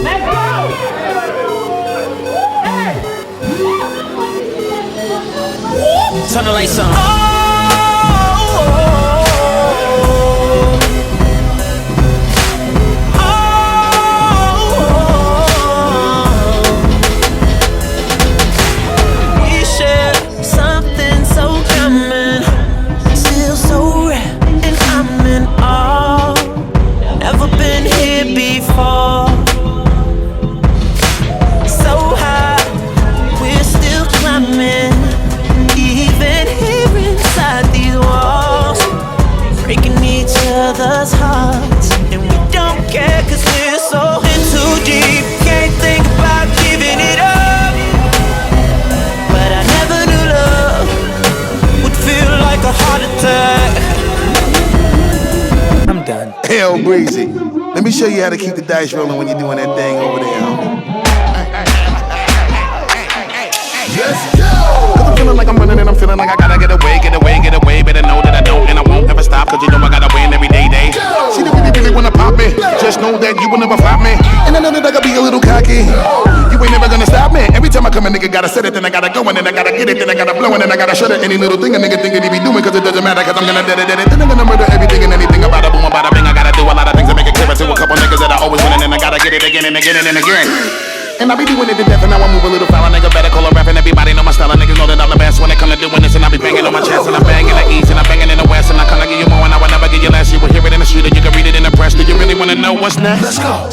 Let's go! Hey! Turn the lights on. We share something so common, still so rare, and I'm in awe. Never been here before. So high, we're still climbing. Even here inside these walls, breaking each other's hearts, and we don't care 'cause we're so in too deep. Can't think about giving it up, but I never knew love would feel like a heart attack. I'm done. Hell, Breezy. Let me show you how to keep the dice rolling when you're doing that thing over there, homie. Let's go! Cause I'm feeling like I'm running and I'm feeling like I gotta get away. Better know that I don't and I won't ever stop. Cause you know I gotta win every day. See, they really wanna pop me. Just know that you will never flop me. And I know that I gotta be a little cocky. You ain't never gonna stop me. Every time I come, a nigga gotta set it, then I gotta go, and then I gotta get it, then I gotta blow, and then I gotta shut it. Any little thing a nigga think that he be doing, cause it doesn't matter, cause I'm gonna dead it. Then I'm gonna murder everything and anything about a boom, about a bing. I gotta do a lot of things to make it clear to a couple niggas that I always win, and then I gotta get it again and again and again. And I be doing it to death, and now I move a little foul. A nigga better call a rap, and everybody know my style. And niggas know that I'm the best when it come to doing this. And I be banging on my chest, and I'm banging the east, and I'm banging in the west. And I come to give you more, and I will never give you less. You will hear it in the street, or you can read it in the press. Do you really wanna know what's next? Let's go.